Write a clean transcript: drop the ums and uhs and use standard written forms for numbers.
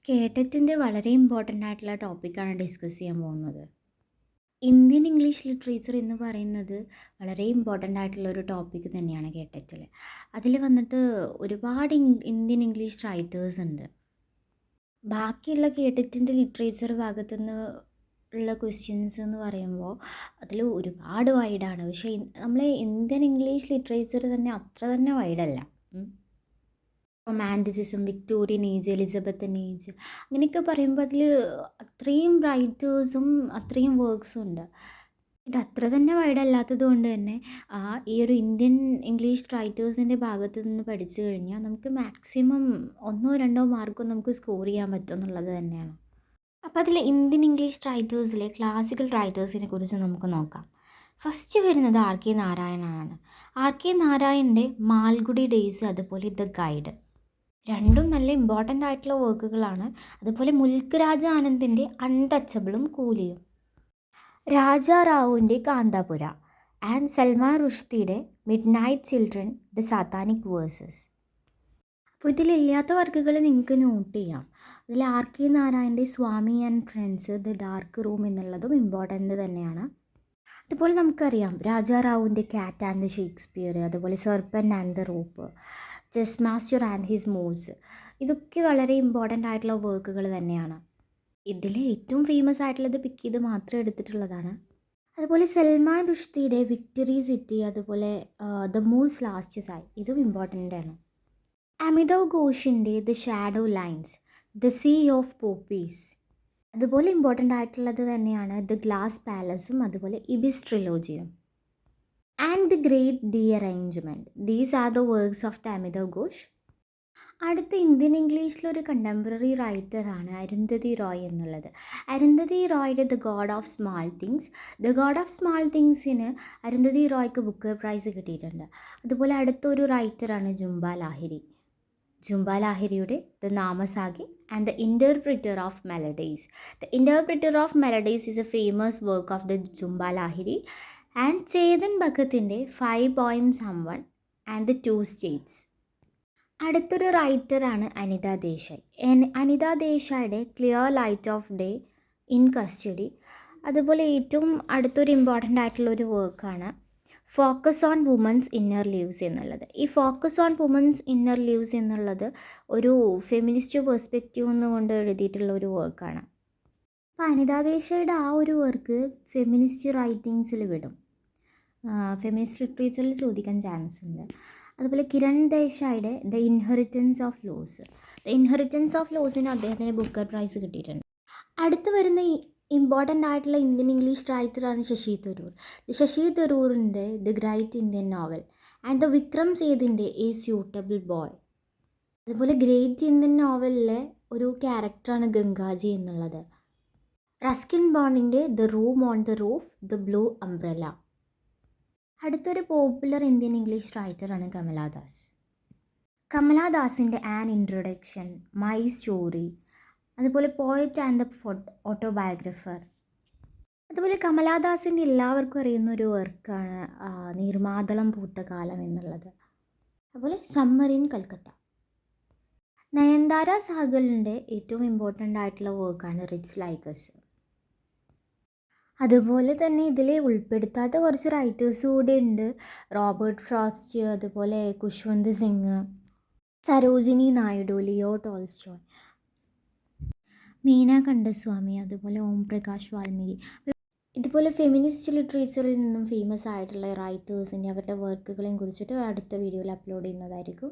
കേട്ടറ്റിൻ്റെ വളരെ ഇമ്പോർട്ടൻ്റ് ആയിട്ടുള്ള ടോപ്പിക്കാണ് ഡിസ്കസ് ചെയ്യാൻ പോകുന്നത്. ഇന്ത്യൻ ഇംഗ്ലീഷ് ലിറ്ററേച്ചർ എന്ന് പറയുന്നത് വളരെ ഇമ്പോർട്ടൻ്റ് ആയിട്ടുള്ള ഒരു ടോപ്പിക്ക് തന്നെയാണ് കേട്ടറ്റിൽ. അതിൽ വന്നിട്ട് ഒരുപാട് ഇന്ത്യൻ ഇംഗ്ലീഷ് റൈറ്റേഴ്സ് ഉണ്ട്. ബാക്കിയുള്ള കേട്ടറ്റിൻ്റെ ലിറ്ററേച്ചർ ഭാഗത്തുനിന്ന് ഉള്ള ക്വസ്റ്റ്യൻസ് എന്ന് പറയുമ്പോൾ അതിൽ ഒരുപാട് വൈഡാണ്. പക്ഷേ നമ്മളെ ഇന്ത്യൻ ഇംഗ്ലീഷ് ലിറ്ററേച്ചർ തന്നെ അത്ര തന്നെ വൈഡല്ല. Romanticism, Victorian age, Elizabethan age അങ്ങനെയൊക്കെ പറയുമ്പോൾ അതിൽ അത്രയും റൈറ്റേഴ്സും അത്രയും വർക്ക്സും ഉണ്ട്. ഇത് അത്ര തന്നെ വൈഡല്ലാത്തത് കൊണ്ട് തന്നെ ഈ ഒരു ഇന്ത്യൻ ഇംഗ്ലീഷ് റൈറ്റേഴ്സിൻ്റെ ഭാഗത്ത് നിന്ന് പഠിച്ചു കഴിഞ്ഞാൽ നമുക്ക് മാക്സിമം 1-2 മാർക്കോ നമുക്ക് സ്കോർ ചെയ്യാൻ പറ്റും എന്നുള്ളത് തന്നെയാണ്. അപ്പോൾ അതിൽ ഇന്ത്യൻ ഇംഗ്ലീഷ് റൈറ്റേഴ്സിലെ ക്ലാസിക്കൽ റൈറ്റേഴ്സിനെ കുറിച്ച് നമുക്ക് നോക്കാം. ഫസ്റ്റ് വരുന്നത് ആർ കെ നാരായണനാണ്. ആർ കെ നാരായണൻ്റെ മാൽഗുഡി ഡേയ്സ്, അതുപോലെ ദ ഗൈഡ്, രണ്ടും നല്ല ഇമ്പോർട്ടൻ്റ് ആയിട്ടുള്ള വർക്കുകളാണ്. അതുപോലെ മുൽക്ക് രാജ ആനന്ദിൻ്റെ അൺടച്ചബിളും കൂലിയും, രാജാ റാവുവിൻ്റെ കാന്താപുര ആൻഡ് സൽമാൻ റുഷ്ദിയുടെ midnight children, the satanic verses. അപ്പോൾ ഇതിലില്ലാത്ത വർക്കുകൾ നിങ്ങൾക്ക് നോട്ട് ചെയ്യാം. അതിൽ ആർ കെ നാരായണൻ്റെ Swami and friends, the dark room എന്നുള്ളതും ഇമ്പോർട്ടൻ്റ് തന്നെയാണ്. അതുപോലെ നമുക്കറിയാം രാജാ റാവുവിൻ്റെ കാറ്റ് ആൻഡ് ദ ഷേക്സ്പിയർ, അതുപോലെ serpent and the rope, chess master and his moves, ഇതൊക്കെ വളരെ ഇമ്പോർട്ടൻ്റ് ആയിട്ടുള്ള വർക്കുകൾ തന്നെയാണ്. ഇതിൽ ഏറ്റവും ഫേമസ് ആയിട്ടുള്ളത് പിക്ക് ചെയ്ത് മാത്രം എടുത്തിട്ടുള്ളതാണ്. അതുപോലെ സൽമാൻ റുഷ്ദിയുടെ വിക്ടറി സിറ്റി, അതുപോലെ ദ മൂൺസ് ലാസ്റ്റ് സൈ, ഇതും ഇമ്പോർട്ടൻ്റ് ആണ്. അമിതാവ് ഘോഷിൻ്റെ the shadow lines, the sea of poppies, അതുപോലെ ഇമ്പോർട്ടൻ്റ് ആയിട്ടുള്ളത് തന്നെയാണ് ദ ഗ്ലാസ് പാലസും, അതുപോലെ ഇബിസ് ട്രിലോജിയും and the great derangement. These are the works of the Amitav Ghosh. അടുത്ത ഇന്ത്യൻ ഇംഗ്ലീഷിലൊരു കണ്ടംപററി റൈറ്ററാണ് അരുന്ധതി റോയ് എന്നുള്ളത്. അരുന്ധതി റോയുടെ the god of small things, the god of small തിങ്സിന് അരുന്ധതി റോയ്ക്ക് ബുക്കർ പ്രൈസ് കിട്ടിയിട്ടുണ്ട്. അതുപോലെ അടുത്തൊരു റൈറ്ററാണ് ജുംബ ലാഹിരി. ജുംബ ലാഹിരിയുടെ the namesake and the interpreter of maladies. The interpreter of maladies is a famous work of the Jhumpa Lahiri. And Chetan ഭഗത്തിൻ്റെ 5 Points Someone and the 2 States. അടുത്തൊരു റൈറ്ററാണ് അനിത ദേശായി. അനിത ദേശായിയുടെ clear light of day, in custody, അതുപോലെ ഏറ്റവും അടുത്തൊരു ഇമ്പോർട്ടൻ്റ് ആയിട്ടുള്ളൊരു വർക്കാണ് focus on women's inner lives എന്നുള്ളത്. ഈ focus on women's inner lives എന്നുള്ളത് ഒരു ഫെമിനിസ്റ്റ് പെർസ്പെക്റ്റീവ് എന്നുകൊണ്ട് എഴുതിയിട്ടുള്ള ഒരു വർക്കാണ്. അപ്പോൾ അനിത ദേശായിയുടെ ആ ഒരു വർക്ക് ഫെമിനിസ്റ്റ് റൈറ്റിങ്സിൽ വിടും, ഫെമിനിസ്റ്റ് ലിറ്ററേച്ചറിൽ ചോദിക്കാൻ ചാൻസ് ഉണ്ട്. അതുപോലെ കിരൺ ദേശായിയുടെ the inheritance of loss, the inheritance of ലോസിന് അദ്ദേഹത്തിന് ബുക്കർ പ്രൈസ് കിട്ടിയിട്ടുണ്ട്. അടുത്ത് വരുന്ന ഇമ്പോർട്ടൻ്റ് ആയിട്ടുള്ള ഇന്ത്യൻ ഇംഗ്ലീഷ് റൈറ്ററാണ് ശശി തരൂർ. ശശി തരൂറിൻ്റെ the great Indian novel and the Vikram സേതിൻ്റെ എ സ്യൂട്ടബിൾ ബോയ്. അതുപോലെ ഗ്രേറ്റ് ഇന്ത്യൻ നോവലിലെ ഒരു ക്യാരക്ടറാണ് ഗംഗാജി എന്നുള്ളത്. റസ്കിൻ ബോണ്ടിൻ്റെ the room on the roof, the blue umbrella. അടുത്തൊരു പോപ്പുലർ ഇന്ത്യൻ ഇംഗ്ലീഷ് റൈറ്ററാണ് കമലാദാസ്. കമലാദാസിൻ്റെ ആൻ ഇൻട്രൊഡക്ഷൻ, മൈ സ്റ്റോറി, അതുപോലെ പോയറ്റ് ആൻഡ് ദ ഓട്ടോബയോഗ്രഫർ. അതുപോലെ കമലാദാസിൻ്റെ എല്ലാവർക്കും അറിയുന്ന ഒരു വർക്കാണ് നീർമാതളം പൂത്ത കാലം എന്നുള്ളത്. അതുപോലെ സമ്മർ ഇൻ കൽക്കത്ത. നയൻതാര സാഗലിൻ്റെ ഏറ്റവും ഇമ്പോർട്ടൻ്റ് ആയിട്ടുള്ള വർക്കാണ് റിച്ച് ലൈക്ക് അസ്. അതുപോലെ തന്നെ ഇതിൽ ഉൾപ്പെടുത്താത്ത കുറച്ച് റൈറ്റേഴ്സ് കൂടെ ഉണ്ട്. റോബർട്ട് ഫ്രോസ്റ്റ്, അതുപോലെ ഖുശ്വന്ത് സിംഗ്, സരോജിനി നായിഡു, ലിയോ ടോൾസ്റ്റോയ്, മീന കണ്ടസ്വാമി, അതുപോലെ ഓം പ്രകാശ് വാൽമീകി. ഇതുപോലെ ഫെമിനിസ്റ്റ് ലിറ്ററേച്ചറിൽ നിന്നും ഫേമസ് ആയിട്ടുള്ള റൈറ്റേഴ്സിൻ്റെ അവരുടെ വർക്കുകളെയും കുറിച്ചിട്ട് അടുത്ത വീഡിയോയിൽ അപ്ലോഡ് ചെയ്യുന്നതായിരിക്കും.